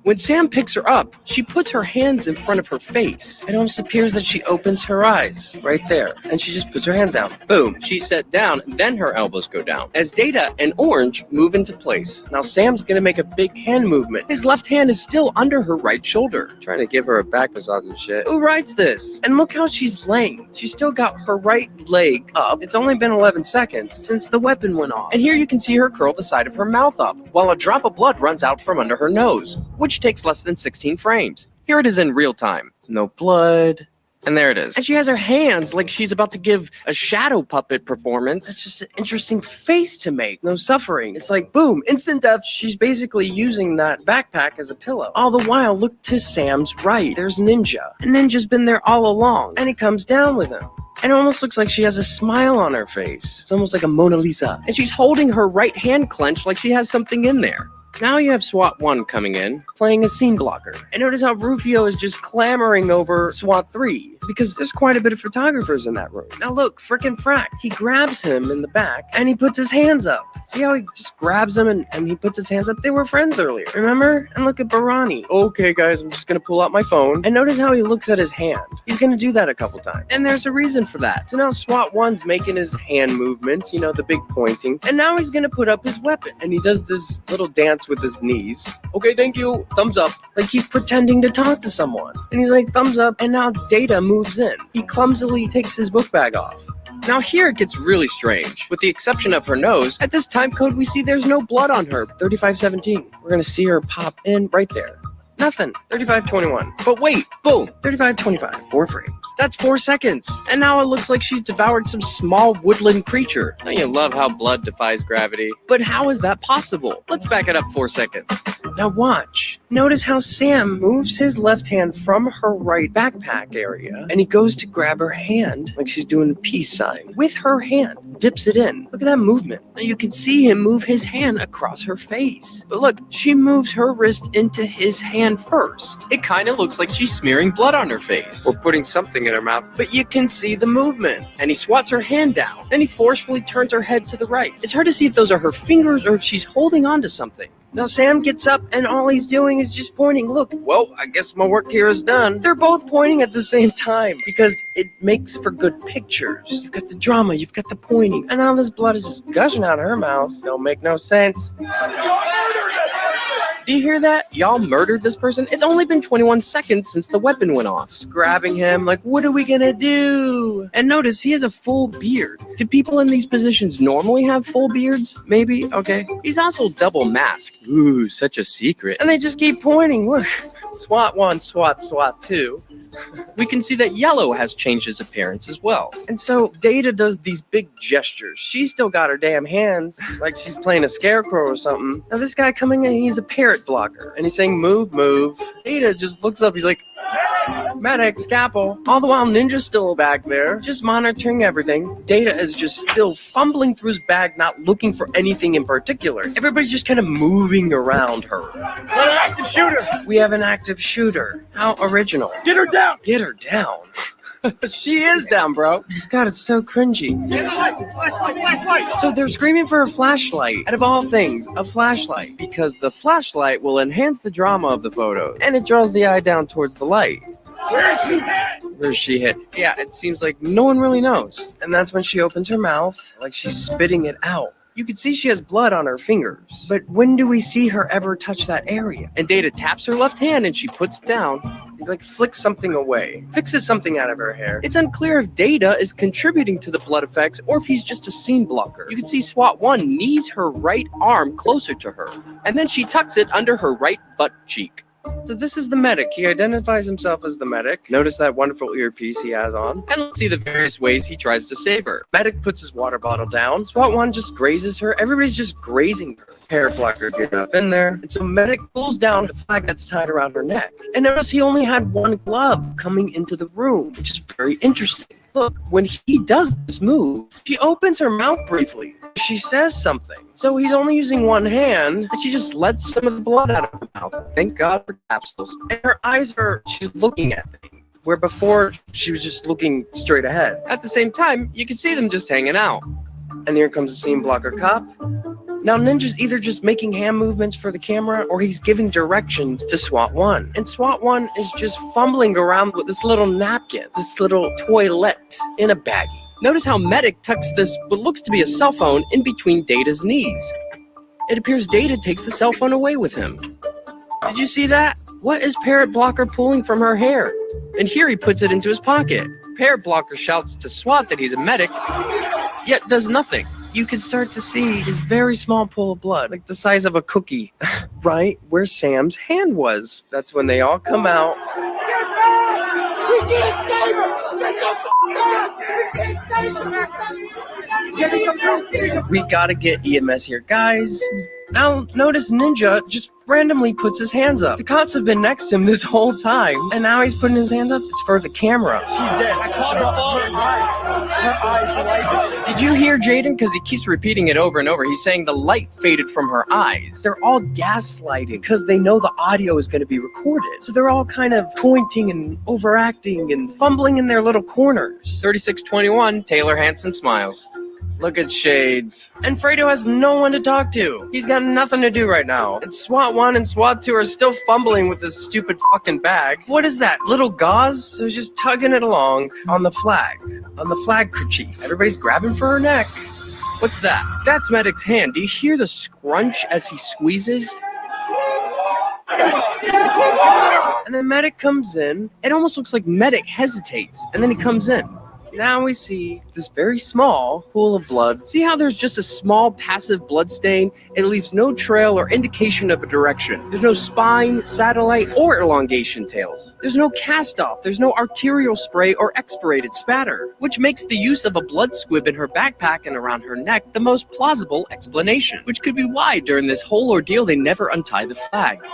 When Sam picks her up, she puts her hands in front of her face. It almost appears that she opens her eyes right there, and she just puts her hands down. Boom, she's set down, then her elbows go down. As Data and Orange move into place. Now Sam's gonna make a big hand movement. His left hand is still under her right shoulder. Trying to give her a back massage and shit. Who writes this? And look how she's laying. She's still got her right leg up. It's only been 11 seconds since the weapon went off. And here you can see her curl the side of her mouth up, while a drop of blood runs out from under her nose, which takes less than 16 frames. Here it is in real time. No blood. And there it is. And she has her hands like she's about to give a shadow puppet performance. It's just an interesting face to make. No suffering. It's like, boom, instant death. She's basically using that backpack as a pillow. All the while, look to Sam's right. There's Ninja. And Ninja's been there all along. And he comes down with him. And it almost looks like she has a smile on her face. It's almost like a Mona Lisa. And she's holding her right hand clenched like she has something in there. Now you have SWAT 1 coming in, playing a scene blocker. And notice how Rufio is just clamoring over SWAT 3, because there's quite a bit of photographers in that room. Now look, frickin' Frack. He grabs him in the back, and he puts his hands up. See how he just grabs him and he puts his hands up? They were friends earlier, remember? And look at Barani. Okay, guys, I'm just gonna pull out my phone. And notice how he looks at his hand. He's gonna do that a couple times. And there's a reason for that. So now SWAT 1's making his hand movements, you know, the big pointing. And now he's gonna put up his weapon. And he does this little dance with his knees. Okay, thank you. Thumbs up. Like he's pretending to talk to someone. And he's like, thumbs up. And now Data moves in. He clumsily takes his book bag off. Now here it gets really strange. With the exception of her nose, at this time code we see there's no blood on her. 3517. We're gonna see her pop in right there. Nothing. 3521. But wait, boom. 3525. 4 frames. That's 4 seconds. And now it looks like she's devoured some small woodland creature. Don't you love how blood defies gravity? But how is that possible? Let's back it up 4 seconds. Now watch. Notice how Sam moves his left hand from her right backpack area, and he goes to grab her hand like she's doing a peace sign. With her hand, dips it in. Look at that movement. Now you can see him move his hand across her face. But look, she moves her wrist into his hand first. It kind of looks like she's smearing blood on her face or putting something in her mouth, but you can see the movement. And he swats her hand down. Then he forcefully turns her head to the right. It's hard to see if those are her fingers or if she's holding on to something. Now Sam gets up and all he's doing is just pointing. Look, well, I guess my work here is done. They're both pointing at the same time because it makes for good pictures. You've got the drama, you've got the pointing, and now this blood is just gushing out of her mouth. Don't make no sense. Do you hear that? Y'all murdered this person? It's only been 21 seconds since the weapon went off. Just grabbing him, like, what are we gonna do? And notice he has a full beard. Do people in these positions normally have full beards? Maybe? Okay. He's also double masked. Ooh, such a secret. And they just keep pointing. Look. SWAT 1, SWAT 2. We can see that Yellow has changed his appearance as well. And so Data does these big gestures. She's still got her damn hands like she's playing a scarecrow or something. Now this guy coming in, he's a parrot blocker. And he's saying, move, move. Data just looks up. He's like, medic, scalpel. All the while Ninja's still back there, just monitoring everything. Data is just still fumbling through his bag, not looking for anything in particular. Everybody's just kind of moving around her. Got an active shooter. We have an active shooter. How original. Get her down. Get her down. She is down, bro. God, it's so cringy. Get the light. Flashlight. So they're screaming for a flashlight. Out of all things, a flashlight. Because the flashlight will enhance the drama of the photos. And it draws the eye down towards the light. Where's she at? Where's she hit? Yeah, it seems like no one really knows. And that's when she opens her mouth, like she's spitting it out. You can see she has blood on her fingers. But when do we see her ever touch that area? And Data taps her left hand and she puts it down. He like flicks something away, fixes something out of her hair. It's unclear if Data is contributing to the blood effects or if he's just a scene blocker. You can see SWAT 1 knees her right arm closer to her, and then she tucks it under her right butt cheek. So this is the medic. He identifies himself as the medic. Notice that wonderful earpiece he has on. And let's see the various ways he tries to save her. Medic puts his water bottle down. SWAT 1 just grazes her. Everybody's just grazing her. Parrot blocker get up in there. And so medic pulls down the flag that's tied around her neck. And notice he only had one glove coming into the room, which is very interesting. Look, when he does this move, she opens her mouth briefly. She says something. So he's only using one hand, and she just lets some of the blood out of her mouth. Thank God for capsules. And her eyes she's looking at things, where before she was just looking straight ahead. At the same time, you can see them just hanging out. And here comes the scene blocker cop. Now Ninja's either just making hand movements for the camera or he's giving directions to SWAT 1. And SWAT 1 is just fumbling around with this little napkin, this little toilet in a baggie. Notice how Medic tucks this, what looks to be a cell phone, in between Data's knees. It appears Data takes the cell phone away with him. Did you see that? What is Parrot Blocker pulling from her hair? And here he puts it into his pocket. Parrot Blocker shouts to SWAT that he's a medic, yet does nothing. You can start to see his very small pool of blood, like the size of a cookie, right where Sam's hand was. That's when they all come out. We can't save her! Get the fuck out! We can't save her! Get the We gotta get EMS here, guys. Now, notice Ninja just randomly puts his hands up. The cops have been next to him this whole time, and now he's putting his hands up. It's for the camera. She's dead. I caught her phone. Her eyes light. Did you hear Jaden? Because he keeps repeating it over and over. He's saying the light faded from her eyes. They're all gaslighting because they know the audio is going to be recorded. So they're all kind of pointing and overacting and fumbling in their little corners. 3621, Taylor Hanson smiles. Look at Shades. And Fredo has no one to talk to. He's got nothing to do right now. And SWAT 1 and SWAT 2 are still fumbling with this stupid fucking bag. What is that, little gauze? So he's just tugging it along on the flag kerchief. Everybody's grabbing for her neck. What's that? That's Medic's hand. Do you hear the scrunch as he squeezes? And then Medic comes in. It almost looks like Medic hesitates, and then he comes in. Now we see this very small pool of blood. See how there's just a small passive blood stain? It leaves no trail or indication of a direction. There's no spine, satellite, or elongation tails. There's no cast off. There's no arterial spray or expirated spatter, which makes the use of a blood squib in her backpack and around her neck the most plausible explanation, which could be why during this whole ordeal they never untie the flag.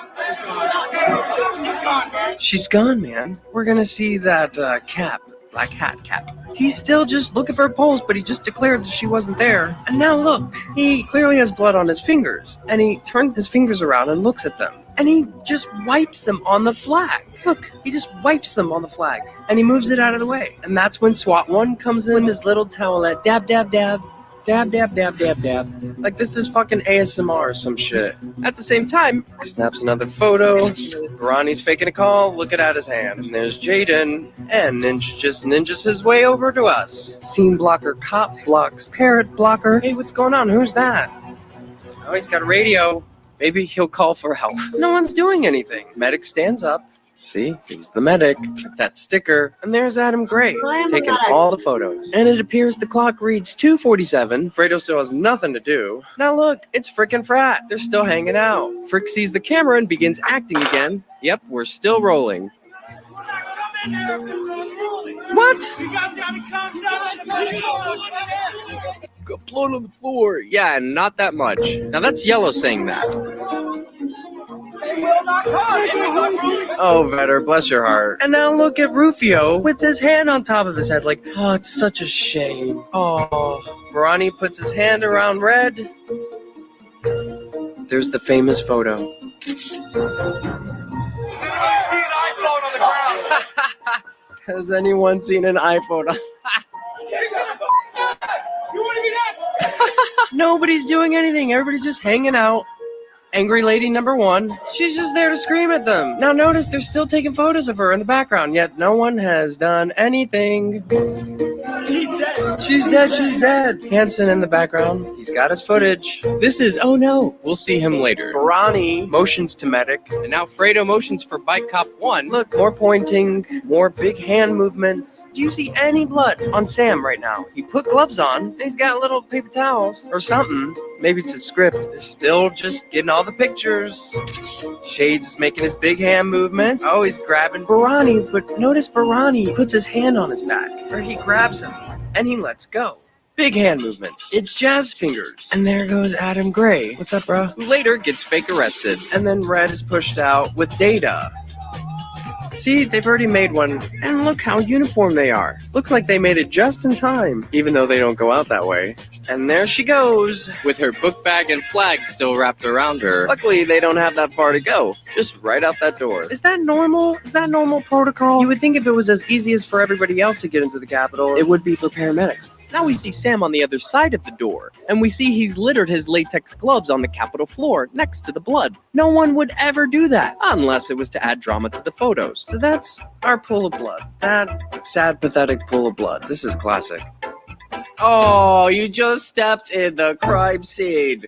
She's gone, man. We're gonna see that cap. Black hat cap. He's still just looking for a pulse, but he just declared that she wasn't there. And now look, he clearly has blood on his fingers. And he turns his fingers around and looks at them. And he just wipes them on the flag. Look, he just wipes them on the flag. And he moves it out of the way. And that's when SWAT 1 comes in with his little towelette. Dab, dab, dab. Dab, dab, dab, dab, dab. Like this is fucking ASMR or some shit. At the same time, he snaps another photo. Ronnie's faking a call, looking at his hand. And there's Jaden. And Ninja just ninjas his way over to us. Scene blocker, cop blocks, parrot blocker. Hey, what's going on? Who's that? Oh, he's got a radio. Maybe he'll call for help. No one's doing anything. Medic stands up. See, he's the medic. That sticker. And there's Adam Gray taking all the photos. And it appears the clock reads 2:47. Fredo still has nothing to do. Now look, it's frickin' Frat. They're still hanging out. Frick sees the camera and begins acting again. Yep, we're still rolling. What? Got blood on the floor. Yeah, not that much. Now that's Yellow saying that. Oh, Vetter, bless your heart. And now look at Rufio with his hand on top of his head like, oh, it's such a shame. Oh, Bronny puts his hand around Red. There's the famous photo. Has anyone seen an iPhone? Nobody's doing anything. Everybody's just hanging out. Angry lady number 1. She's just there to scream at them. Now notice they're still taking photos of her in the background, yet no one has done anything. She's dead. She's dead. She's dead. Hanson in the background. He's got his footage. This is, oh no, we'll see him later. Bronny motions to medic, and now Fredo motions for Bike Cop 1. Look, more pointing, more big hand movements. Do you see any blood on Sam right now? He put gloves on, and he's got little paper towels or something. Maybe it's a script. They're still just getting all the pictures. Shades is making his big hand movements. Oh, he's grabbing Bronny, but notice Bronny puts his hand on his back, or he grabs him, and he lets go. Big hand movements. It's Jazz Fingers. And there goes Adam Gray. What's up, bro? Who later gets fake arrested. And then Red is pushed out with Data. See, they've already made one, and look how uniform they are. Looks like they made it just in time, even though they don't go out that way. And there she goes, with her book bag and flag still wrapped around her. Luckily, they don't have that far to go, just right out that door. Is that normal? Is that normal protocol? You would think if it was as easy as for everybody else to get into the Capitol, it would be for paramedics. Now we see Sam on the other side of the door, and we see he's littered his latex gloves on the Capitol floor next to the blood. No one would ever do that, unless it was to add drama to the photos. So that's our pool of blood. That sad, pathetic pool of blood. This is classic. Oh, you just stepped in the crime scene.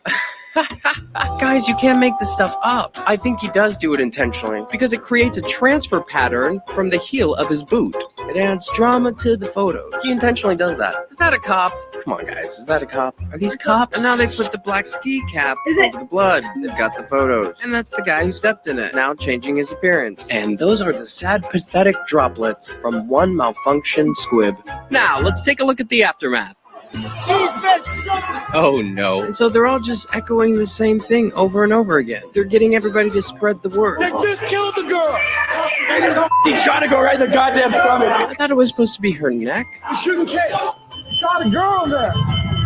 Guys, you can't make this stuff up. I think he does do it intentionally because it creates a transfer pattern from the heel of his boot. It adds drama to the photos. He intentionally does that. Is that a cop? Come on, guys. Is that a cop? Are these cops? And now they put the black ski cap over the blood. They've got the photos. And that's the guy who stepped in it, now changing his appearance. And those are the sad, pathetic droplets from one malfunctioned squib. Now, let's take a look at the aftermath. Oh no. And so they're all just echoing the same thing over and over again. They're getting everybody to spread the word. They just killed the girl. He shot a girl right in the goddamn stomach. I thought it was supposed to be her neck. He's shooting kids. He shot a girl there.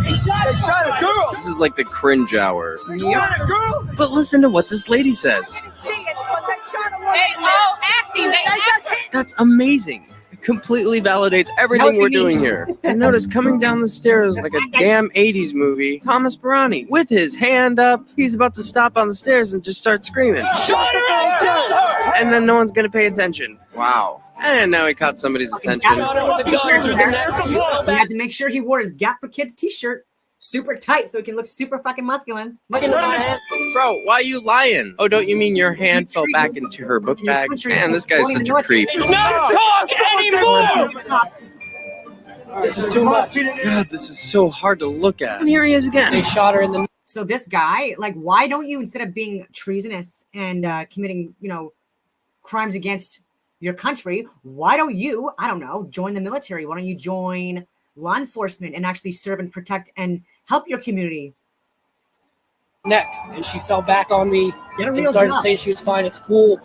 He shot a girl. This is like the cringe hour. He shot a girl. But listen to what this lady says. See it, but they shot a woman. They all acting. They acting. That's amazing. It completely validates everything we're doing here. And notice coming down the stairs like a damn 80s movie, Thomas Bronny, with his hand up. He's about to stop on the stairs and just start screaming. Shot her. And then no one's going to pay attention. Wow. And now he caught somebody's attention. He had to make sure he wore his Gap for Kids t-shirt super tight so he can look super fucking masculine. Bro, why are you lying? Oh, don't you mean your hand fell back into her book bag? Man, this guy's such a creep. He's not talking anymore. This is too much. God, this is so hard to look at. And here he is again. They shot her in the. So this guy, like, why don't you, instead of being treasonous and committing, crimes against your country, why don't you, I don't know, join the military? Why don't you join law enforcement and actually serve and protect and help your community? Neck, and she fell back on me Get a and real started job. saying she was fine at school.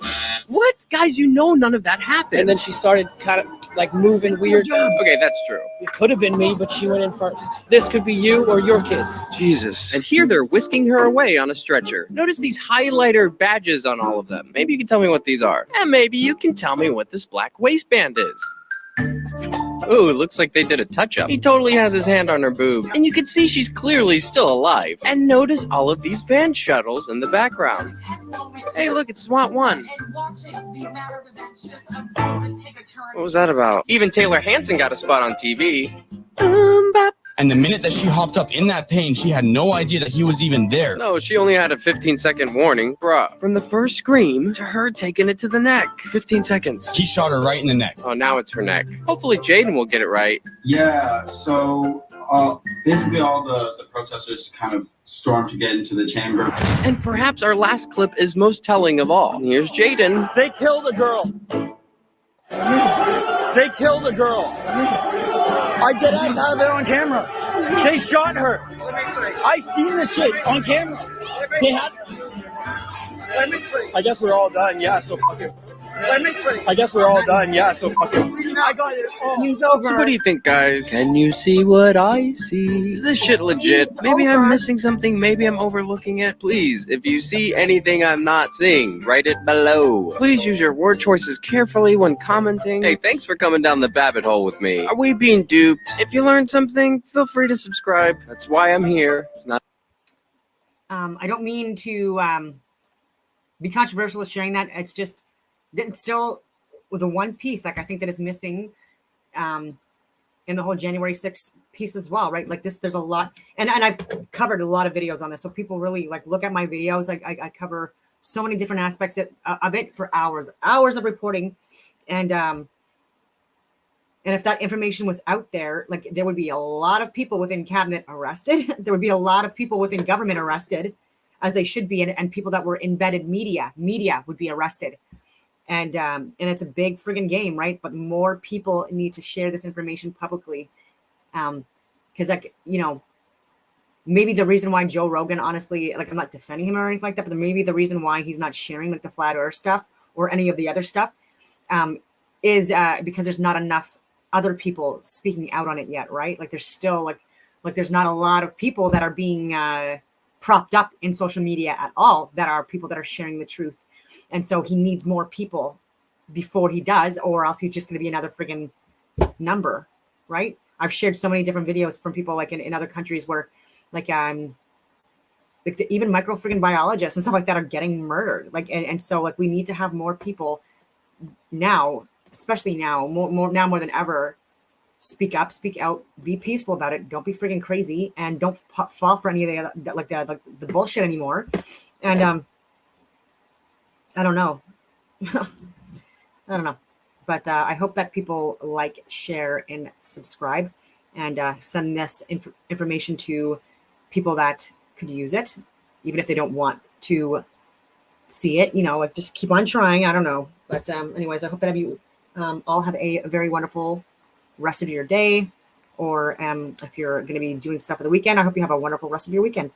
What? Guys, you know none of that happened. And then she started kind of like moving weird. Okay, that's true. It could have been me, but she went in first. This could be you or your kids. Jesus. And here they're whisking her away on a stretcher. Notice these highlighter badges on all of them. Maybe you can tell me what these are. And maybe you can tell me what this black waistband is. Ooh, it looks like they did a touch-up. He totally has his hand on her boob. And you can see she's clearly still alive. And notice all of these van shuttles in the background. Hey, look, it's SWAT 1. What was that about? Even Taylor Hanson got a spot on TV. And the minute that she hopped up in that pain, she had no idea that he was even there. No, she only had a 15-second warning. Bruh, from the first scream to her taking it to the neck. 15 seconds. He shot her right in the neck. Oh, now it's her neck. Hopefully Jaden will get it right. Yeah, so basically all the protesters kind of stormed to get into the chamber. And perhaps our last clip is most telling of all. Here's Jaden. They killed a girl. They killed a girl. I dead ass have it on camera. They shot her. I seen this shit on camera. They had. I guess we're all done. Yeah, so fuck it. I guess we're all done. Yeah, so fuck it. I got it. News over. So what do you think, guys? Can you see what I see? Is this shit legit? Maybe I'm missing something. Maybe I'm overlooking it. Please, if you see anything I'm not seeing, write it below. Please use your word choices carefully when commenting. Hey, thanks for coming down the Babbitt hole with me. Are we being duped? If you learned something, feel free to subscribe. That's why I'm here. It's not. I don't mean to be controversial with sharing that. It's just that it's still with the one piece, like I think that is missing in the whole January 6th piece as well, right? Like this, there's a lot, and I've covered a lot of videos on this, so people really like look at my videos. I cover so many different aspects of it for hours of reporting, and if that information was out there, like there would be a lot of people within cabinet arrested. There would be a lot of people within government arrested, as they should be, and people that were embedded media would be arrested. And it's a big friggin' game, right? But more people need to share this information publicly. Because like, you know, maybe the reason why Joe Rogan, honestly, like I'm not defending him or anything like that, but maybe the reason why he's not sharing like the flat earth stuff or any of the other stuff is because there's not enough other people speaking out on it yet, right? Like there's still like there's not a lot of people that are being propped up in social media at all that are people that are sharing the truth. And so he needs more people before he does, or else he's just going to be another friggin' number, right? I've shared so many different videos from people like in other countries where like even micro friggin' biologists and stuff like that are getting murdered. Like, and so like we need to have more people now, especially now, more than ever, speak up, speak out, be peaceful about it. Don't be friggin' crazy, and don't fall for any of the bullshit anymore. And I don't know. But I hope that people like, share, and subscribe, and send this information to people that could use it, even if they don't want to see it. You know, like just keep on trying. I don't know. But anyways, I hope that you all have a very wonderful rest of your day, or if you're going to be doing stuff for the weekend, I hope you have a wonderful rest of your weekend.